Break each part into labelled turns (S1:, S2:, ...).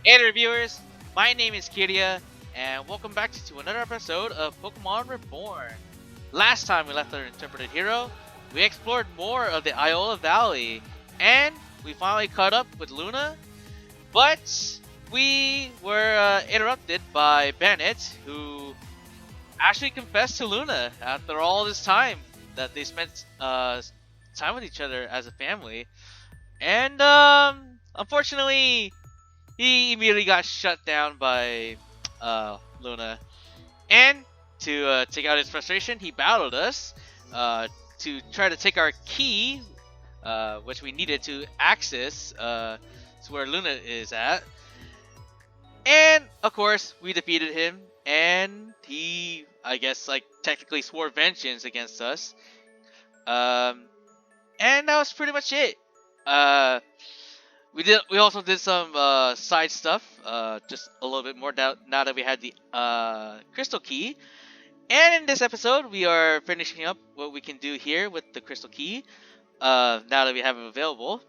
S1: Hey there, viewers! My name is Kiria, and welcome back to another episode of Pokemon Reborn. Last time we left our interpreted hero, we explored more of the Iola Valley, and we finally caught up with Luna, but we were interrupted by Bennett, who actually confessed to Luna after all this time that they spent time with each other as a family. And unfortunately, he immediately got shut down by Luna. And to take out his frustration, he battled us to try to take our key, which we needed to access to where Luna is at. And of course, we defeated him, and he, I guess, like technically swore vengeance against us. Um, and that was pretty much it. Uh, we also did some side stuff, just a little bit more now that we had the crystal key. And in this episode, we are finishing up what we can do here with the crystal key. Now that we have it available.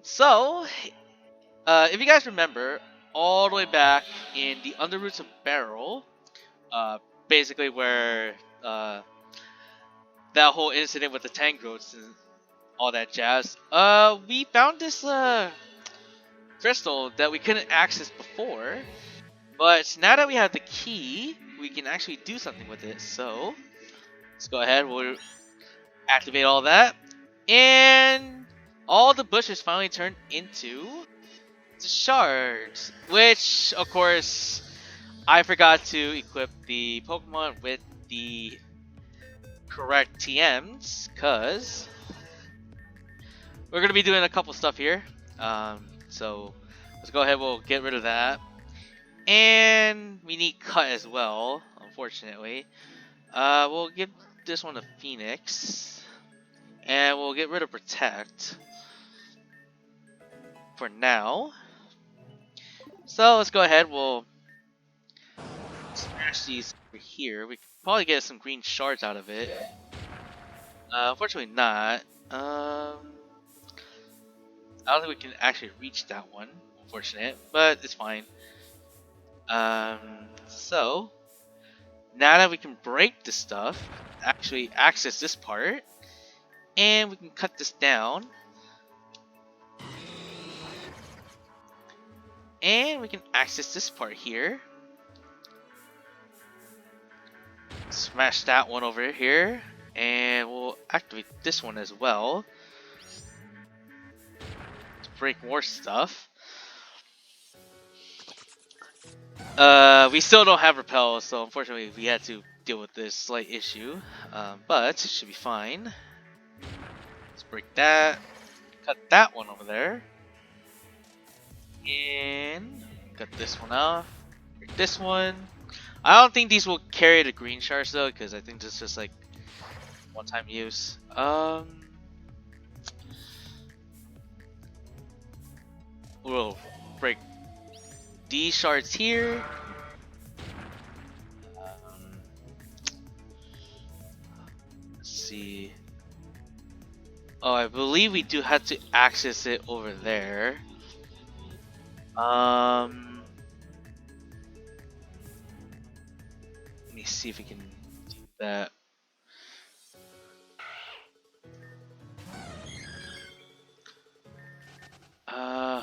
S1: So if you guys remember, all the way back in the underroots of Beryl, uh, basically where that whole incident with the Tangrowths and all that jazz, we found this crystal that we couldn't access before. But now that we have the key, we can actually do something with it. So let's go ahead. We'll activate all that, and all the bushes finally turned into the shards. Which, of course, I forgot to equip the Pokemon with the correct TMs, cause we're gonna be doing a couple stuff here. So let's go ahead. We'll get rid of that. And we need cut as well, unfortunately. We'll give this one a Phoenix. And we'll get rid of Protect. For now. So let's go ahead, we'll smash these over here. We can probably get some green shards out of it. Unfortunately not. I don't think we can actually reach that one. Unfortunate, but it's fine. So now that we can break this stuff, actually access this part, and we can cut this down, and we can access this part here. Smash that one over here, and we'll activate this one as well to break more stuff. We still don't have repel, so unfortunately we had to deal with this slight issue, but it should be fine. Let's break that, cut that one over there, and cut this one off, break this one. I don't think these will carry the green shards though, because I think this is just like one-time use. We'll break these shards here. Let's see. Oh, I believe we do have to access it over there. Let me see if we can do that.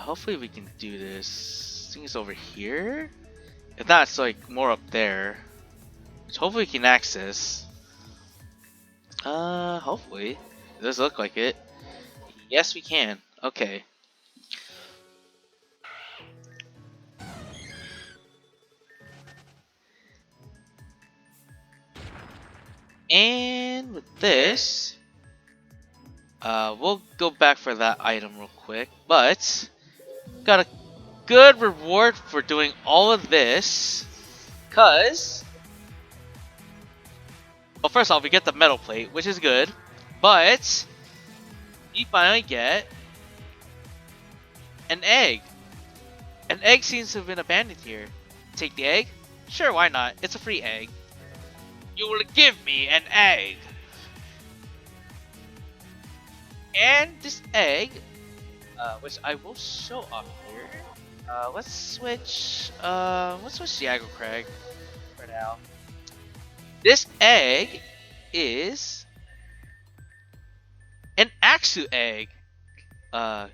S1: Hopefully we can do this. I think it's over here. If not, it's like more up there, which hopefully we can access. Hopefully. It does look like it. Yes, we can. Okay. And with this, we'll go back for that item real quick, but got a good reward for doing all of this, cause, well, first off, we get the metal plate, which is good, but we finally get an egg. An egg seems to have been abandoned here. Take the egg? Sure, why not? It's a free egg. You will give me an egg. And this egg, which I will show off here. Let's switch the aggro Craig for now. This egg is an Axew egg. Uh,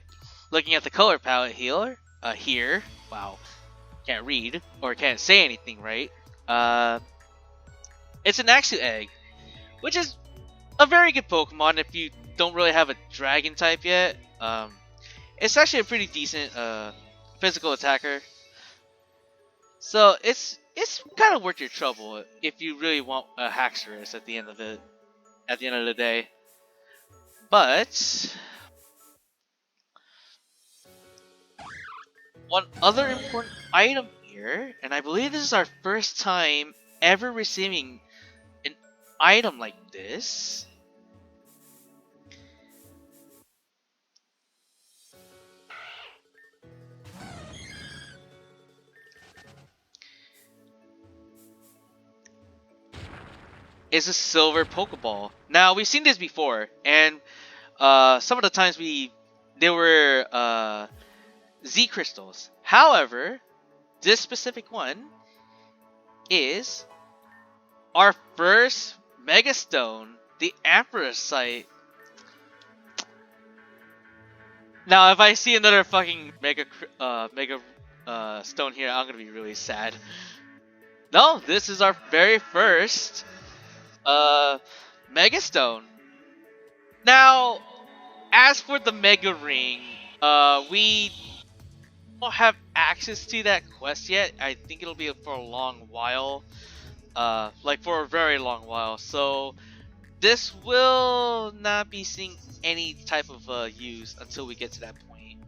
S1: Looking at the color palette here, wow, can't read or can't say anything right. Uh, it's an Axew egg, which is a very good Pokemon if you don't really have a Dragon type yet. It's actually a pretty decent physical attacker, so it's kind of worth your trouble if you really want a Haxorus at the end of the day. But one other important item here, and I believe this is our first time ever receiving an item like this, is a silver Pokeball. Now we've seen this before, and some of the times they were Z crystals. However, this specific one is our first Mega Stone, the Ampharosite. Now, if I see another fucking Mega Stone here, I'm gonna be really sad. No, this is our very first uh, Mega Stone. Now, as for the Mega Ring, we don't have access to that quest yet. I think it'll be for a long while. Like for a very long while. So this will not be seeing any type of use until we get to that point.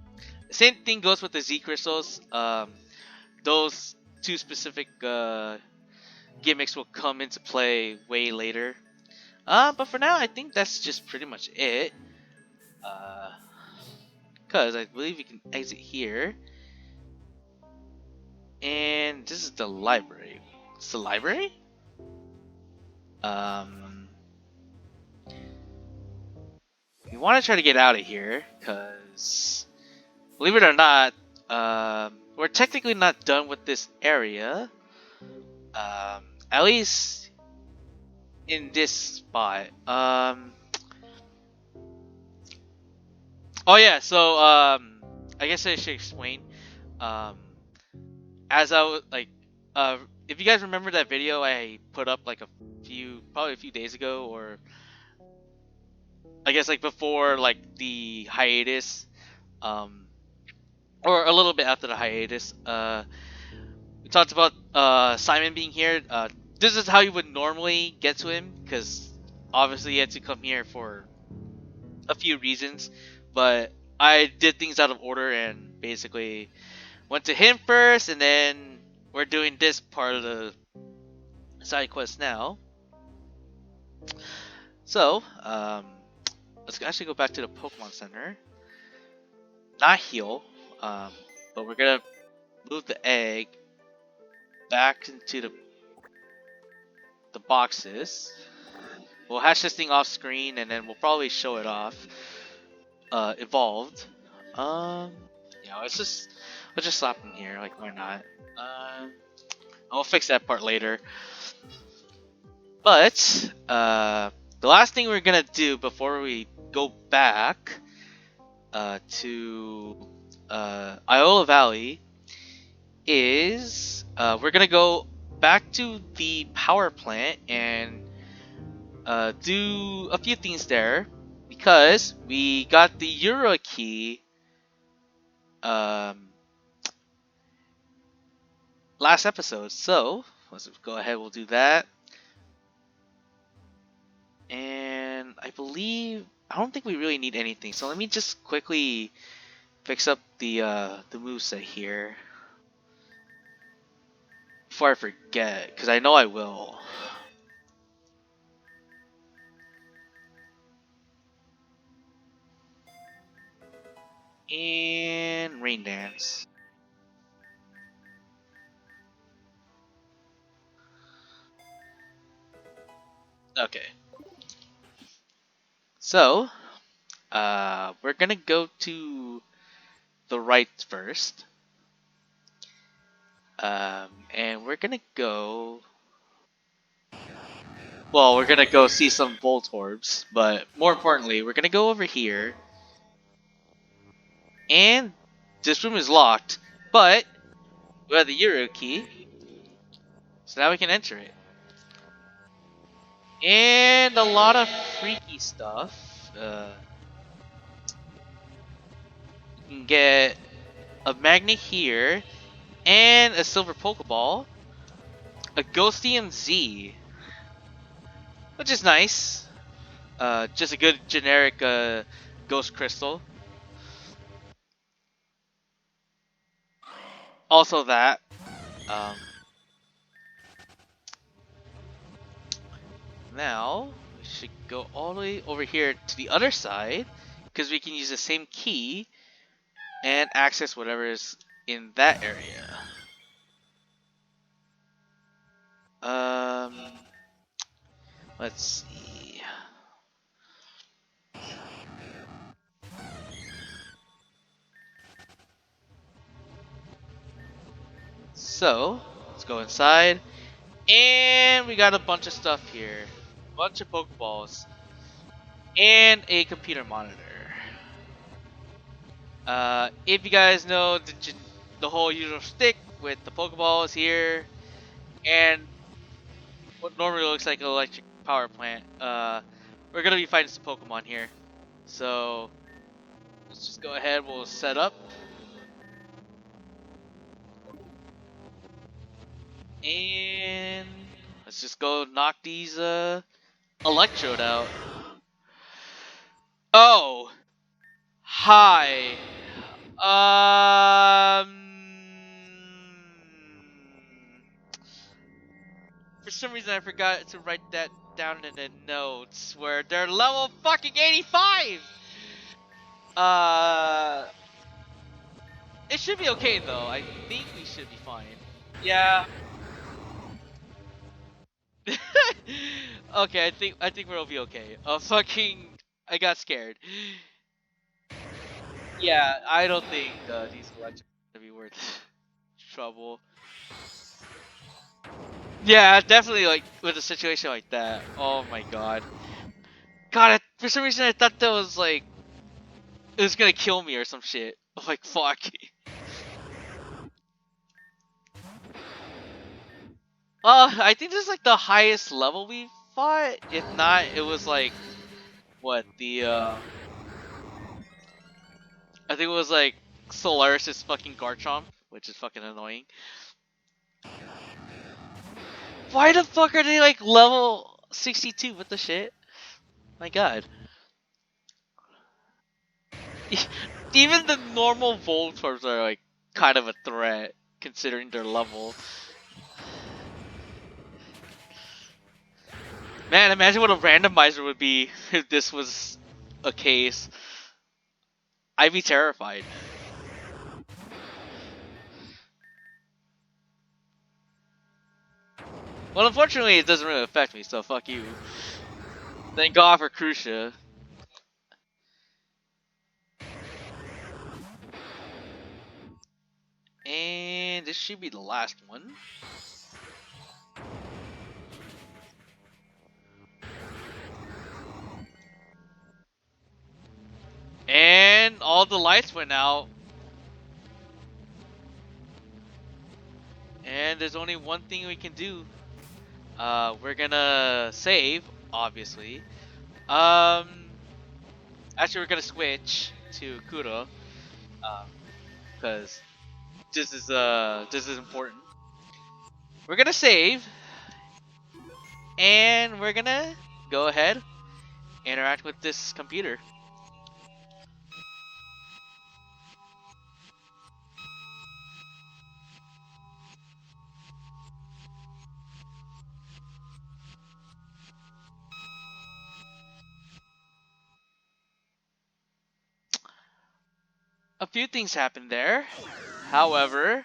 S1: The same thing goes with the Z crystals. Those two specific gimmicks will come into play way later. But for now, I think that's just pretty much it. Cause I believe you can exit here, and this is the library. It's the library. Um, we want to try to get out of here, cause believe it or not, we're technically not done with this area. At least in this spot. Oh yeah. So I guess I should explain. Um, as I was like, if you guys remember that video I put up like probably a few days ago, or I guess like before like the hiatus, um, or a little bit after the hiatus. We talked about Simon being here. This is how you would normally get to him, because obviously he had to come here for a few reasons, but I did things out of order and basically went to him first, and then we're doing this part of the side quest now. So, let's actually go back to the Pokemon Center. Not heal, um, but we're gonna move the egg back into the boxes. We'll hatch this thing off screen, and then we'll probably show it off. Evolved. Yeah, let's just slap him here. Like, why not? I'll fix that part later. But the last thing we're gonna do before we go back to Iola Valley is we're gonna go back to the power plant and do a few things there, because we got the Euro key last episode. So let's go ahead, we'll do that. And I don't think we really need anything, so let me just quickly fix up the moveset here before I forget, because I know I will. And Rain Dance. Okay. So, we're gonna go to the right first. And we're gonna go. Well, we're gonna go see some Voltorbs, but more importantly, we're gonna go over here. And this room is locked, but we have the Yureyu key, so now we can enter it. And a lot of freaky stuff. You can get a magnet here, and a silver Pokeball, a Ghostium-Z, which is nice. Just a good generic Ghost Crystal. Also that. Um, Now, we should go all the way over here to the other side, because we can use the same key and access whatever is in that area. Um, let's see. So, let's go inside. And we got a bunch of stuff here. A bunch of Pokeballs. And a computer monitor. If you guys know the whole usual stick with the Pokeballs here, and what normally looks like an electric power plant, we're gonna be fighting some Pokemon here. So let's just go ahead, we'll set up. And let's just go knock these Electrode out. Oh, hi. For some reason I forgot to write that down in the notes where they're level fucking 85. Uh, it should be okay though. I think we should be fine. Yeah. Okay, I think we'll be okay. I got scared. Yeah, I don't think these elections are gonna be worth trouble. Yeah, definitely like with a situation like that. Oh my god. God, for some reason I thought that was like it was gonna kill me or some shit. I'm like fuck. I think this is like the highest level we fought. If not, it was like what the I think it was like Solaris' fucking Garchomp, which is fucking annoying. Why the fuck are they like level 62? What the shit? My god. Even the normal Voltorbs are like kind of a threat considering their level. Man, imagine what a randomizer would be if this was a case. I'd be terrified. Well, unfortunately, it doesn't really affect me, so fuck you. Thank God for Crucia. And this should be the last one. And all the lights went out. And there's only one thing we can do. We're gonna save, obviously. Um, Actually, we're gonna switch to Kuro, because this is important. We're gonna save, and we're gonna go ahead interact with this computer. A few things happened there. However,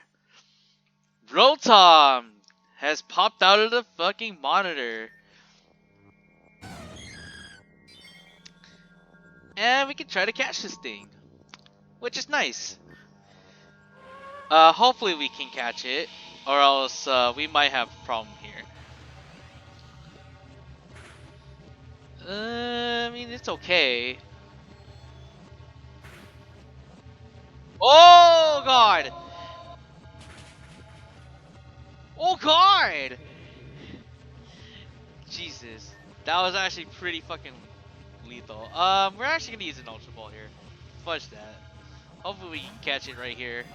S1: Rotom has popped out of the fucking monitor. And we can try to catch this thing, which is nice. Hopefully we can catch it. or else we might have a problem here. I mean, it's okay. Oh god! Oh god! Jesus, that was actually pretty fucking lethal. We're actually gonna use an Ultra Ball here. Fudge that. Hopefully we can catch it right here.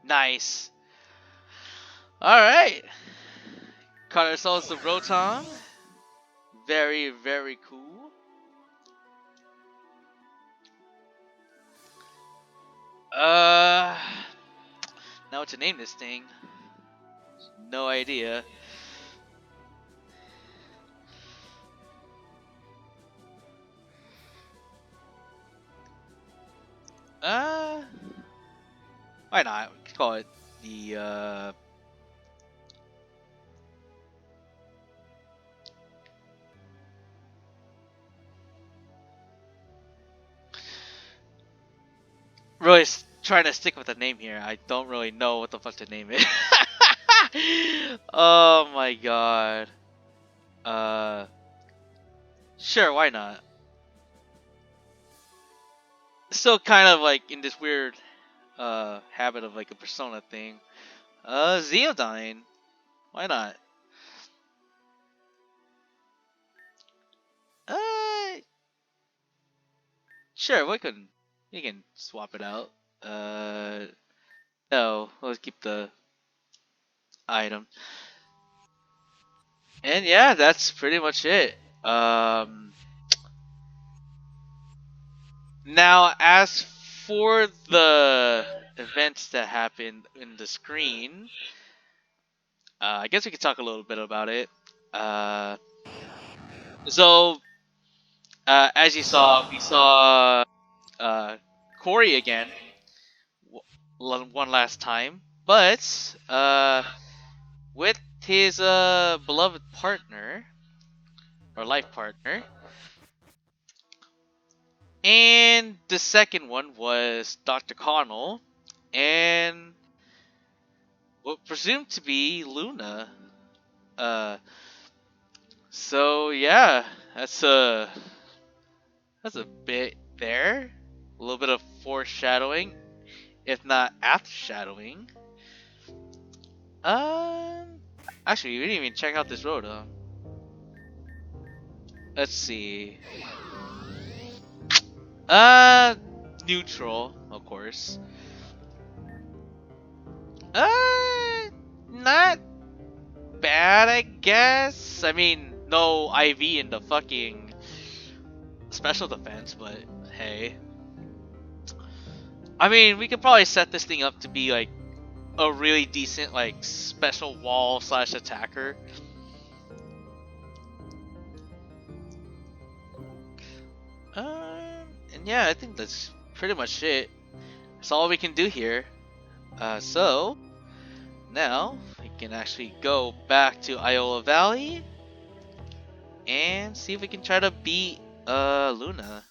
S1: Nice. Alright. Caught ourselves the Rotom. Very, very cool. Uh, now what to name this thing? No idea. Uh, why not? We could call it the really trying to stick with the name here. I don't really know what the fuck to name it. Oh my god. Uh, sure, why not? Still kind of like in this weird habit of like a persona thing. Zeodyne. Why not? Uh, sure, we can swap it out. Uh, no, let's keep the item. And yeah, that's pretty much it. Now as for the events that happened in the screen, I guess we could talk a little bit about it. Uh, so as you saw, we saw uh, Corey again one last time, but with his beloved partner or life partner. And the second one was Dr. Connell and what presumed to be Luna. Uh, so yeah, that's a bit there. A little bit of foreshadowing, if not aftershadowing. Um, actually, we didn't even check out this road. Let's see. Uh, neutral, of course. Not bad, I guess. I mean, no IV in the fucking special defense, but hey. I mean, we could probably set this thing up to be like a really decent like special wall slash attacker. And yeah, I think that's pretty much it. That's all we can do here. So now we can actually go back to Iola Valley and see if we can try to beat Luna.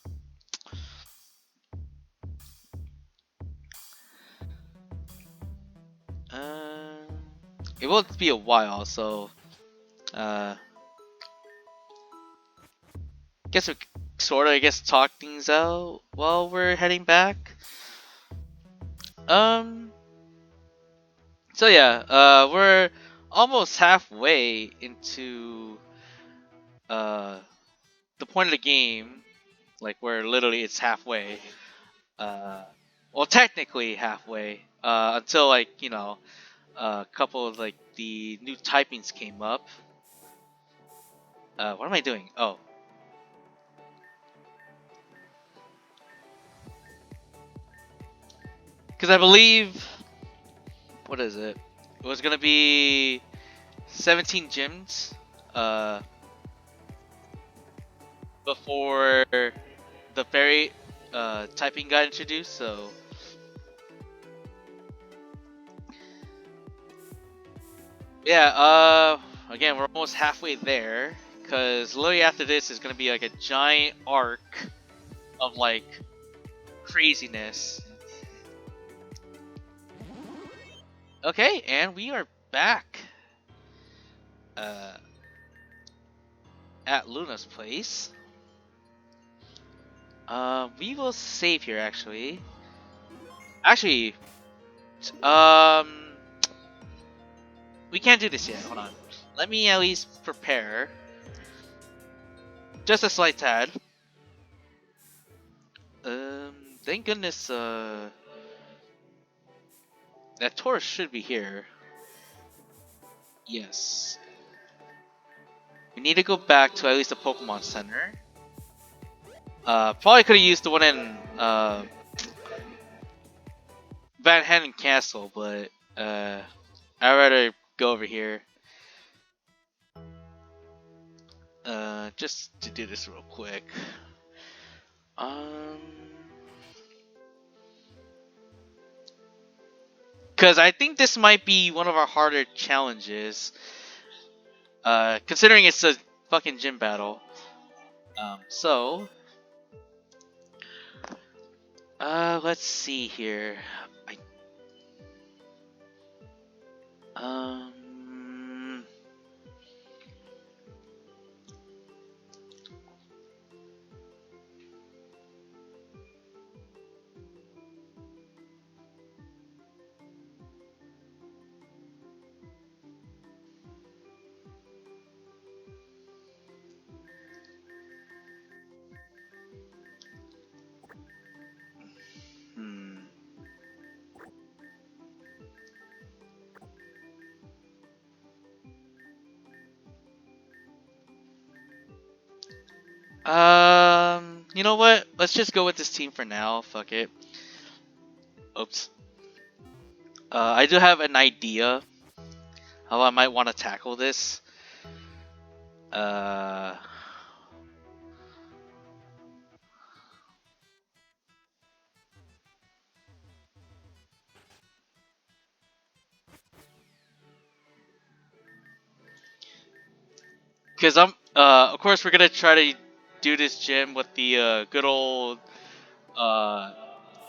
S1: Uh, it will be a while, so guess we sort of talk things out while we're heading back. Um, so yeah, we're almost halfway into the point of the game, like where literally it's halfway. Uh, well, technically halfway. Until like a couple of like the new typings came up. What am I doing? Oh, because I believe what is it? It was gonna be 17 gyms. Before the fairy typing got introduced. So yeah, again we're almost halfway there because literally after this is gonna be like a giant arc of like craziness. Okay, and we are back uh, at Luna's place. We will save here actually. Actually, um, we can't do this yet. Hold on. Let me at least prepare. Just a slight tad. Thank goodness. That Taurus should be here. Yes. We need to go back to at least the Pokemon Center. Probably could have used the one in Van Hanen Castle, but I'd rather go over here. Just to do this real quick. Um, because I think this might be one of our harder challenges. Considering it's a fucking gym battle. So, let's see here. Um, hmm. You know what? Let's just go with this team for now. Fuck it. Oops. I do have an idea how I might want to tackle this. Uh, Cause of course we're gonna try to do this gym with the good old uh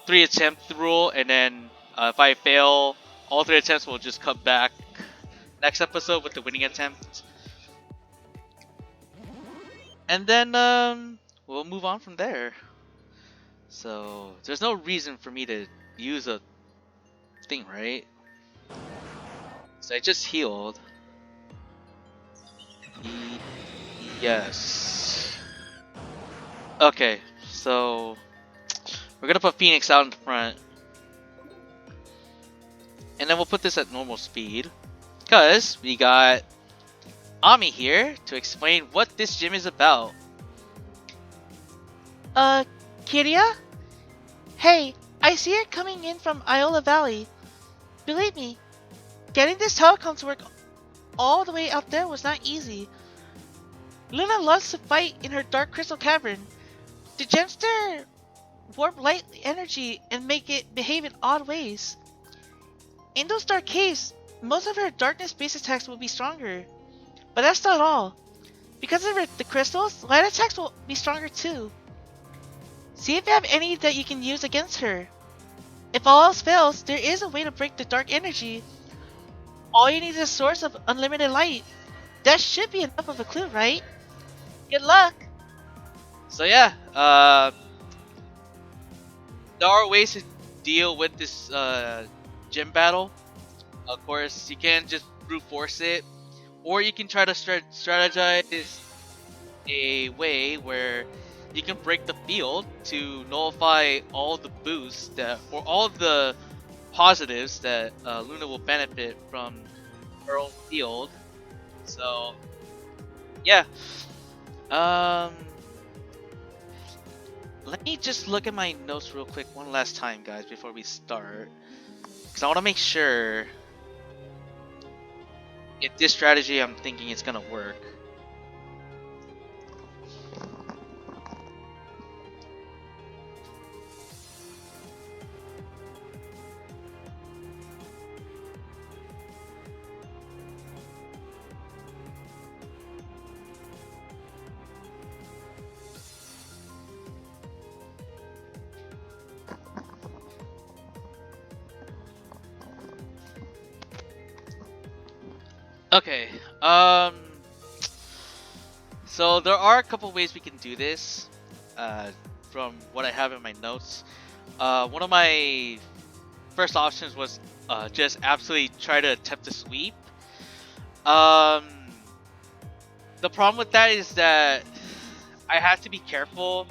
S1: 3 attempt rule, and then if I fail all 3 attempts, we'll just come back next episode with the winning attempt, and then we'll move on from there. So there's no reason for me to use a thing, right? So I just healed. Yes. Okay, so we're gonna put Phoenix out in front, and then we'll put this at normal speed, cause we got Ami here to explain what this gym is about.
S2: Uh, Kiria? Hey, I see it coming in from Iola Valley. Believe me, getting this telecom to work all the way out there was not easy. Luna loves to fight in her dark crystal cavern. The gemster warp light energy and make it behave in odd ways. In those dark caves, most of her darkness-based attacks will be stronger. But that's not all. Because of the crystals, light attacks will be stronger too. See if you have any that you can use against her. If all else fails, there is a way to break the dark energy. All you need is a source of unlimited light. That should be enough of a clue, right? Good luck!
S1: So yeah, there are ways to deal with this gym battle. Of course, you can just brute force it, or you can try to strategize a way where you can break the field to nullify all the boosts that, or all the positives that Luna will benefit from her own field. So yeah, um, let me just look at my notes real quick one last time, guys, before we start, because I want to make sure if this strategy I'm thinking it's gonna work. Okay. Um. So there are a couple ways we can do this. From what I have in my notes. One of my first options was just absolutely try to attempt to sweep. Um. The problem with that is that I have to be careful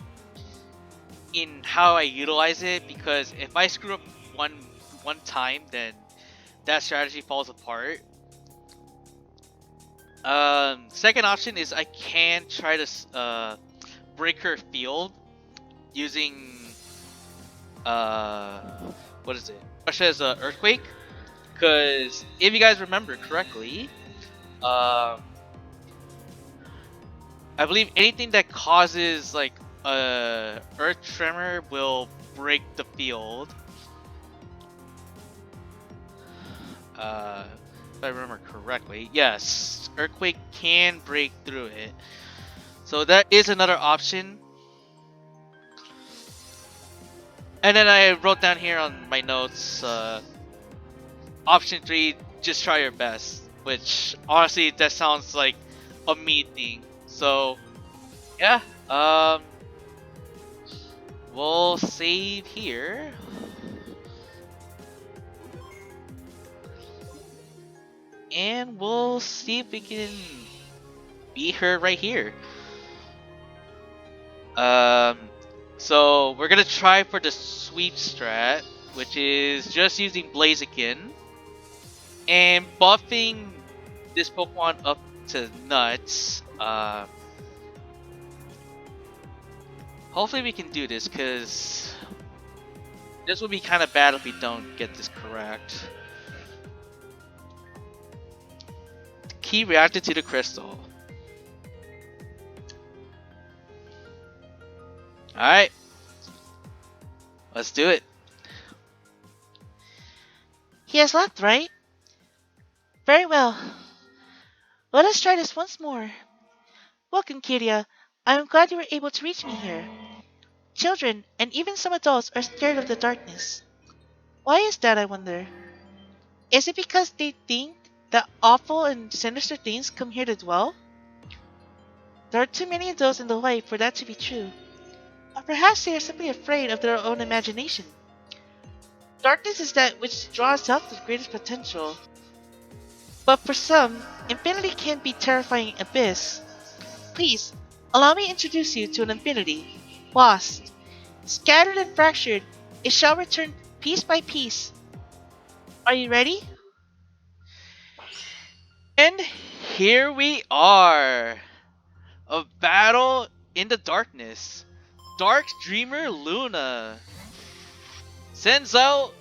S1: in how I utilize it, because if I screw up one time, then that strategy falls apart. Second option is I can try to break her field using uh, what is it? Russia as a earthquake. Because if you guys remember correctly, um, I believe anything that causes like a earth tremor will break the field. If I remember correctly, yes, earthquake can break through it. So that is another option. And then I wrote down here on my notes, option 3, just try your best. Which honestly, that sounds like a me thing. So yeah, we'll save here. And we'll see if we can beat her right here. Um, so we're gonna try for the sweep strat, which is just using Blaziken and buffing this Pokemon up to nuts. Hopefully we can do this, because this would be kind of bad if we don't get this correct. Key reacted to the crystal. Alright, let's do it.
S2: He has left, right? Very well. Let us try this once more. Welcome, Kiria. I am glad you were able to reach me here. Children, and even some adults, are scared of the darkness. Why is that, I wonder? Is it because they think that awful and sinister things come here to dwell? There are too many adults in the light for that to be true. Or perhaps they are simply afraid of their own imagination. Darkness is that which draws out the greatest potential. But for some, infinity can be terrifying abyss. Please, allow me to introduce you to an infinity. Lost, scattered and fractured, it shall return piece by piece. Are you ready?
S1: And here we are. A battle in the darkness. Dark Dreamer Luna sends out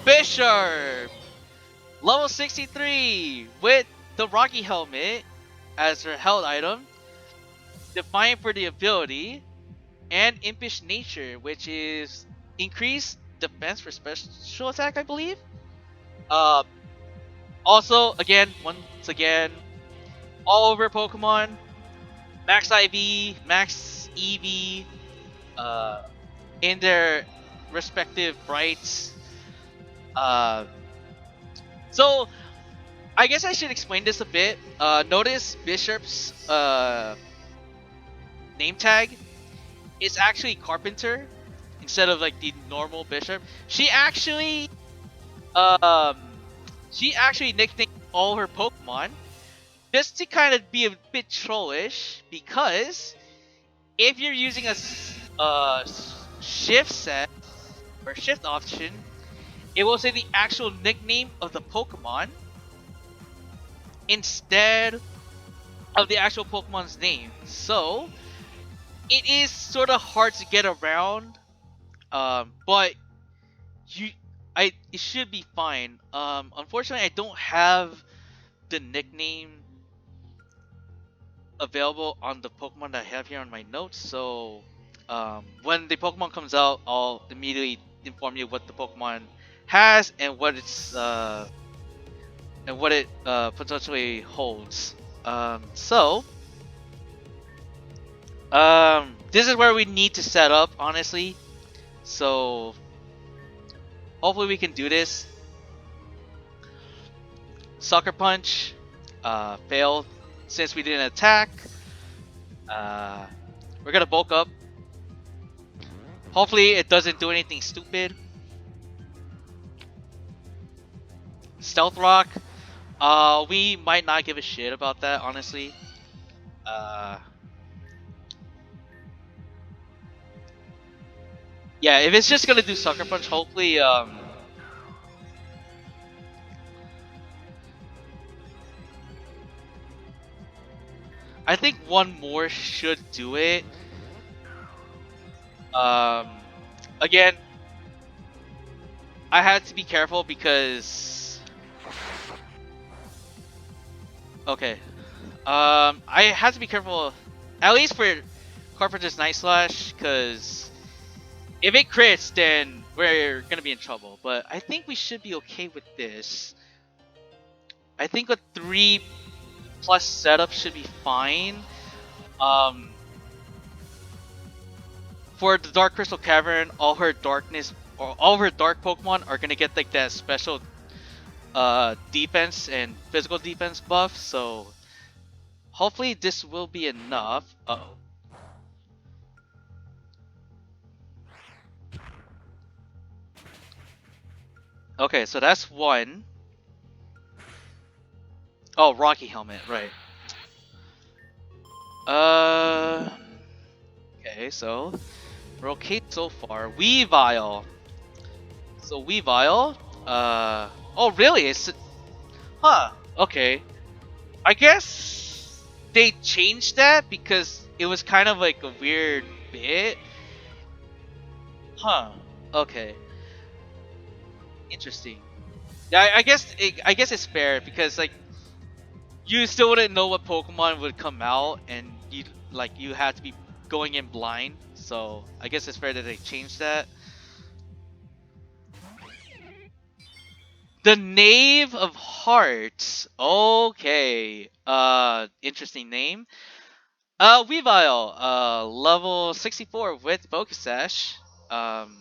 S1: Bishop, level 63, with the Rocky Helmet as her held item, Defiant for the ability, and Impish Nature, which is increased defense for special attack, I believe. Uh, Also, once again, all over Pokemon, Max IV, Max EV, uh, in their respective rights. Uh, so I guess I should explain this a bit. Notice Bishop's name tag is actually Carpenter instead of like the normal Bishop. Um she actually nicknamed all her Pokemon just to kind of be a bit trollish, because if you're using shift set or shift option, it will say the actual nickname of the Pokemon instead of the actual Pokemon's name. So it is sort of hard to get around, but you, it should be fine. Unfortunately, I don't have the nickname available on the Pokemon that I have here on my notes. So when the Pokemon comes out, I'll immediately inform you what the Pokemon has and what it potentially holds. So this is where we need to set up, honestly. So hopefully we can do this. Sucker Punch, failed since we didn't attack. Uh, we're gonna bulk up. Hopefully it doesn't do anything stupid. Stealth Rock. We might not give a shit about that, honestly. Yeah, if it's just gonna do Sucker Punch, hopefully, I think one more should do it. Um, Again, I had to be careful because, okay, I had to be careful, at least for Carpenter's Night Slash, because if it crits, then we're gonna be in trouble. But I think we should be okay with this. I think a 3+ setup should be fine. Um, for the Dark Crystal Cavern, all her darkness or all of her dark Pokemon are gonna get like that special defense and physical defense buff. So hopefully this will be enough. Uh-oh. Okay, so that's one. Oh, Rocky Helmet, right. Uh. Okay, so we're okay so far. Weavile. So Weavile. Oh, really? It's. Huh. Okay. I guess they changed that because it was kind of like a weird bit. Huh. Okay. Interesting. Yeah, I guess it's fair because like you still wouldn't know what Pokemon would come out, and you had to be going in blind. So I guess it's fair that they changed that. The Knave of Hearts. Okay. Interesting name. Weavile. Level 64 with Focus Sash. Um,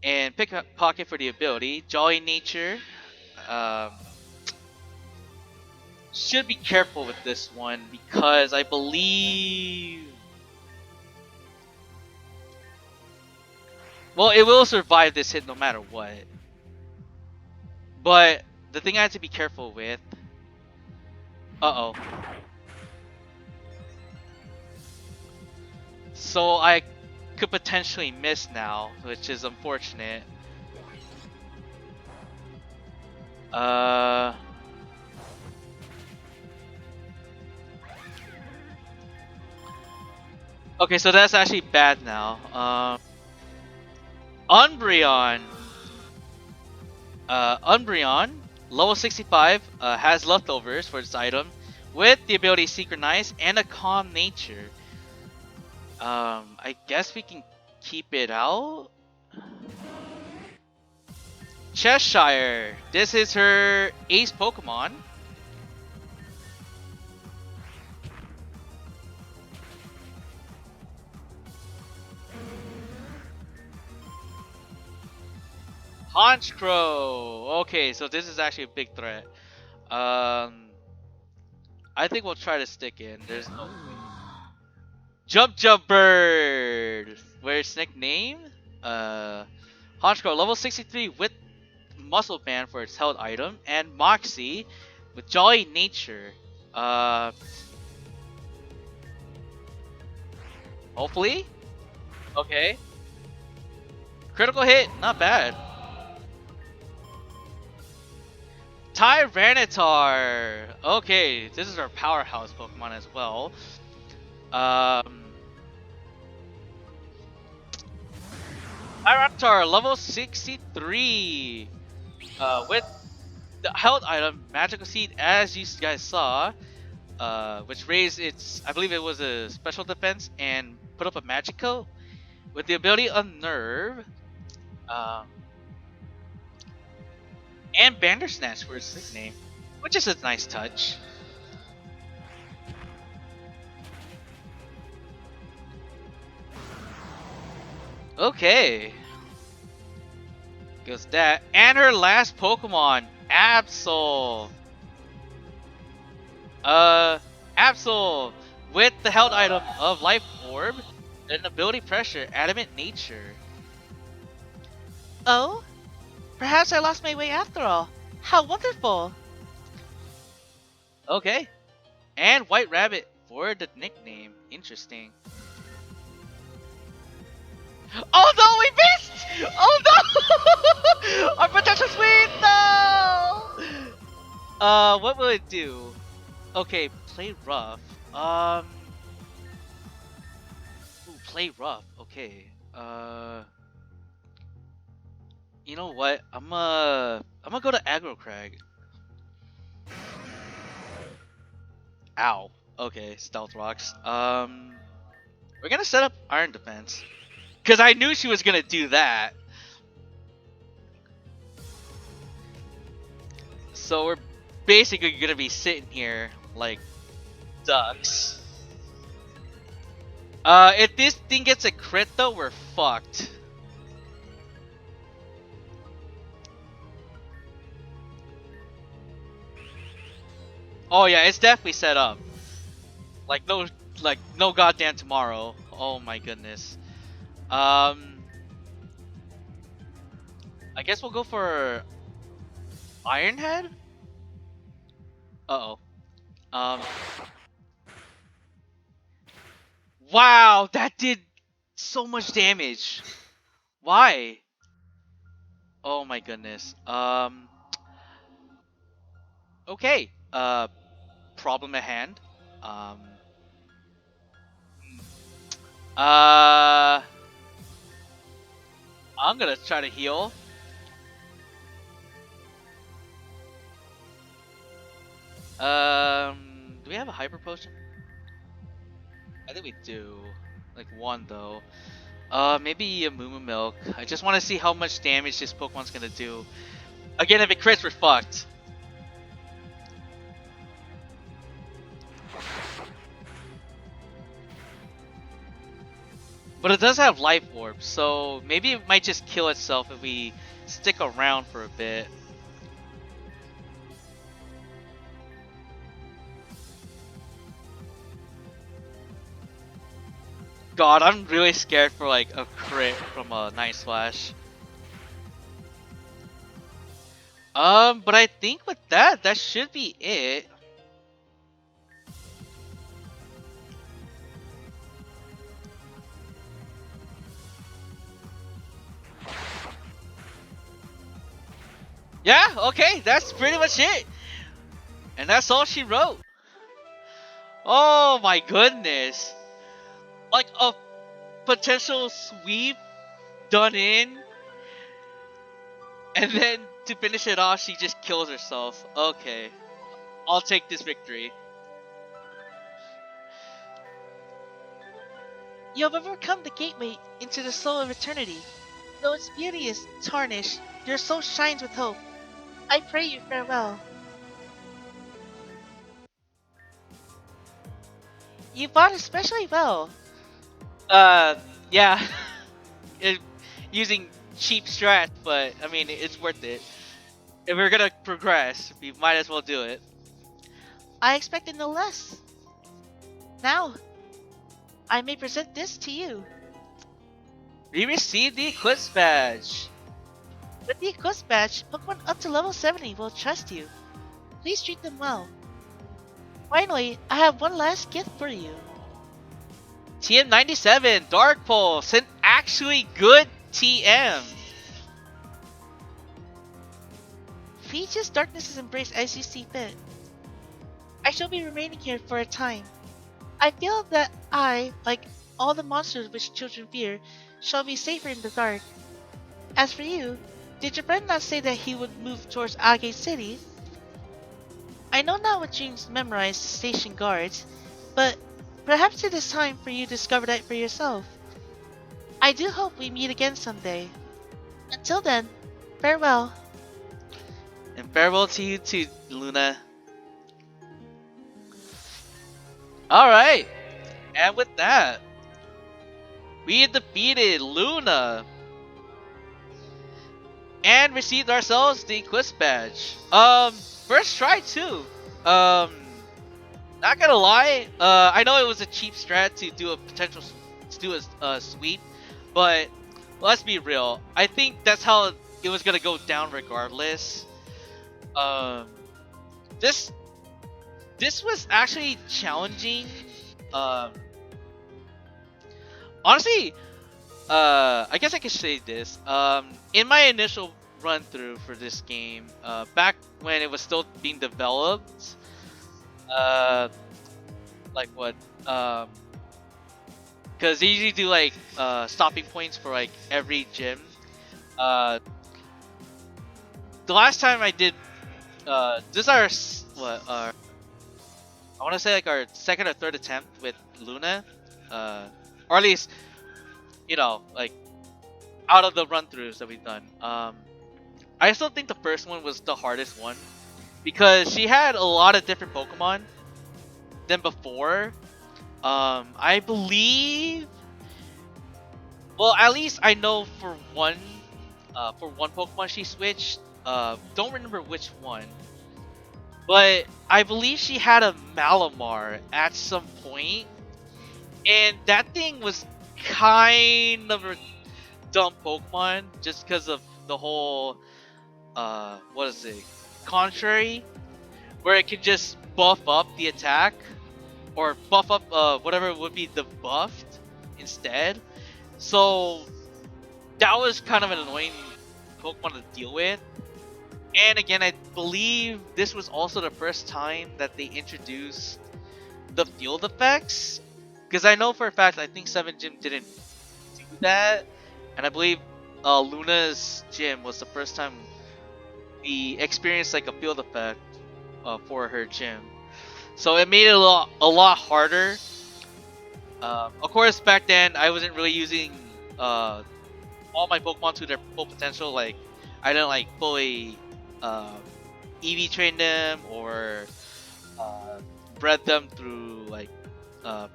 S1: and pick a pocket for the ability. Jolly Nature. Um, should be careful with this one because I believe. Well, it will survive this hit no matter what. But the thing I have to be careful with. Uh oh. So I could potentially miss now, which is unfortunate. Okay, so that's actually bad now. Umbreon. Umbreon, level 65, has leftovers for this item, with the ability Synchronize and a Calm Nature. I guess we can keep it out. Cheshire. This is her ace Pokemon. Honchkrow. Okay, so this is actually a big threat. I think we'll try to stick in. There's no Jump Bird. Where's nickname? Honchkrow, level 63 with Muscle Band for its held item, and Moxie with Jolly Nature. Hopefully? Okay. Critical hit, not bad. Tyranitar! Okay, this is our powerhouse Pokemon as well. Tyranitar, level 63! With the held item, Magical Seed, as you guys saw, which raised its, I believe it was a special defense, and put up a Magic Coat. With the ability Unnerve, and Bandersnatch for its nickname, which is a nice touch. Okay. Goes that. And her last Pokemon, Absol. Uh, Absol with the held item of Life Orb and ability pressure, Adamant Nature.
S2: Oh? Perhaps I lost my way after all. How wonderful!
S1: Okay. And White Rabbit for the nickname. Interesting. Oh no, we missed! Oh no! Our potential sweep! No! What will it do? Okay, play rough. Play rough. Okay. You know what? I'm gonna go to Aggro Crag. Ow. Okay, Stealth Rocks. We're gonna set up Iron Defense. Cause I knew she was gonna do that. So we're basically gonna be sitting here like ducks. If this thing gets a crit though, we're fucked. Oh yeah, it's definitely set up. Like no goddamn tomorrow. Oh my goodness. I guess we'll go for Iron Head. Uh oh. Um. Wow, that did so much damage. Why? Oh my goodness. Okay. Problem at hand. Um. Uh. I'm gonna try to heal. Do we have a hyper potion? I think we do. Like one though. Maybe a Moo Moo Milk. I just want to see how much damage this Pokemon's gonna do. Again, if it crits, we're fucked. But it does have Life Orb, so maybe it might just kill itself if we stick around for a bit. God, I'm really scared for like a crit from a Night Slash. But I think with that should be it. Yeah, okay, that's pretty much it. And that's all she wrote. Oh my goodness. Like a potential sweep done in. And then to finish it off, she just kills herself. Okay. I'll take this victory.
S2: You have overcome the gateway into the soul of eternity. Though its beauty is tarnished, your soul shines with hope. I pray you farewell. You fought especially well.
S1: Uh, yeah. it, Using cheap strats, but I mean, it's worth it. If we're gonna progress, we might as well do it.
S2: I expected no less. Now, I may present this to you.
S1: We received the Eclipse Badge.
S2: With the Eclipse Badge, Pokemon up to level 70 will trust you. Please treat them well. Finally, I have one last gift for you.
S1: TM97, Dark Pulse, an actually good TM.
S2: Feature's darkness is embraced as you see fit. I shall be remaining here for a time. I feel that I, like all the monsters which children fear, shall be safer in the dark. As for you, did your friend not say that he would move towards Agate City? I know not what dreams memorize station guards, but perhaps it is time for you to discover that for yourself. I do hope we meet again someday. Until then, farewell.
S1: And farewell to you too, Luna. Alright, and with that, we defeated Luna and received ourselves the Eclipse Badge. First try too. Not gonna lie, I know it was a cheap strat to do a sweep, but let's be real. I think that's how it was gonna go down regardless. Um, this this was actually challenging. Um, honestly, I guess I could say this. In my initial run through for this game, back when it was still being developed, uh, like what, because they usually do like stopping points for like every gym. Uh, the last time I did, this is our what, I want to say like our second or third attempt with Luna, or at least like out of the run throughs that we've done. I still think the first one was the hardest one because she had a lot of different Pokemon than before. I believe, well, at least I know for one Pokemon she switched. Don't remember which one, but I believe she had a Malamar at some point, and that thing was kind of a dumb Pokemon just because of the whole what is it? Contrary, where it can just buff up the attack or buff up whatever would be the buffed instead. So that was kind of an annoying Pokemon to deal with. And again, I believe this was also the first time that they introduced the field effects. Because I know for a fact, I think 7 Gym didn't do that. And I believe Luna's gym was the first time we experienced like a field effect for her gym. So it made it a lot harder. Of course, back then I wasn't really using all my Pokemon to their full potential. Like I didn't like fully EV train them or uh, bred them through like uh,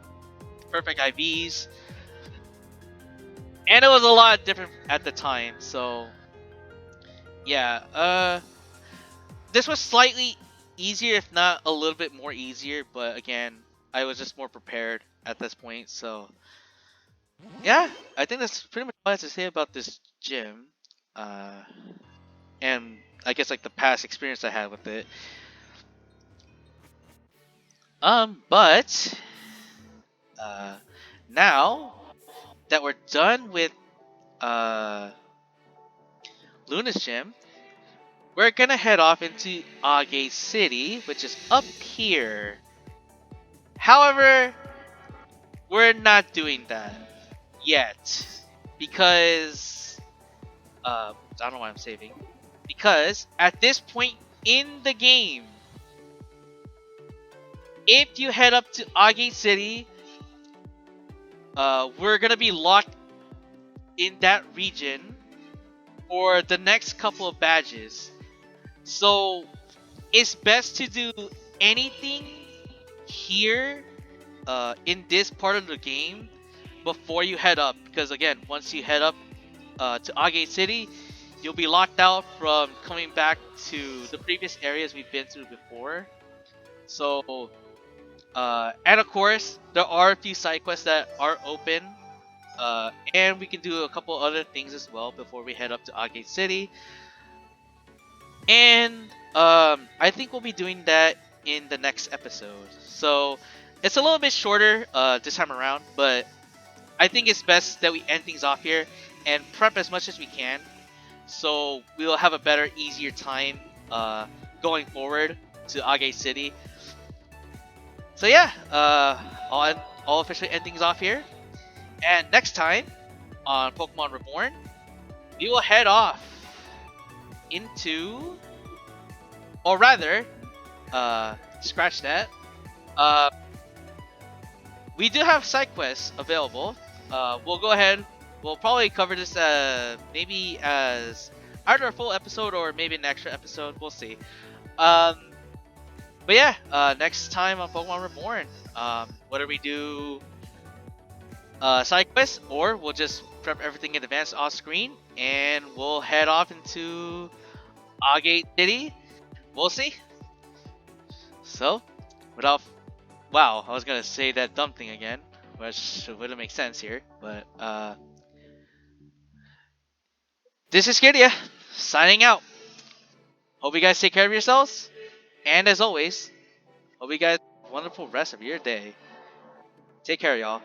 S1: perfect IVs, and it was a lot different at the time. So yeah, this was slightly easier, if not a little bit more easier. But again, I was just more prepared at this point. So yeah, I think that's pretty much all I have to say about this gym. Uh, and I guess like the past experience I had with it. But uh, now that we're done with uh Luna's gym, we're gonna head off into Agate City, which is up here. However, we're not doing that yet because I don't know why I'm saving. Because at this point in the game, if you head up to Agate City, we're gonna be locked in that region for the next couple of badges. So it's best to do anything here in this part of the game before you head up, because again, once you head up to Agate City, you'll be locked out from coming back to the previous areas we've been through before. So and of course there are a few side quests that are open, and we can do a couple other things as well before we head up to Agate City. And I think we'll be doing that in the next episode. So it's a little bit shorter this time around, but I think it's best that we end things off here and prep as much as we can, so we'll have a better, easier time going forward to Agate City. So yeah, I'll officially end things off here. And next time on Pokemon Reborn, we will head off into, or rather, scratch that. Uh, we do have side quests available. We'll go ahead. We'll probably cover this maybe as either a full episode or maybe an extra episode. We'll see. Um, but yeah, next time on Pokemon Reborn, whether we do side quests or we'll just prep everything in advance off screen and we'll head off into Agate City. We'll see. So, without Wow, I was gonna say that dumb thing again, which wouldn't make sense here, but this is Kiria, signing out. Hope you guys take care of yourselves, and as always, hope you guys have a wonderful rest of your day. Take care, y'all.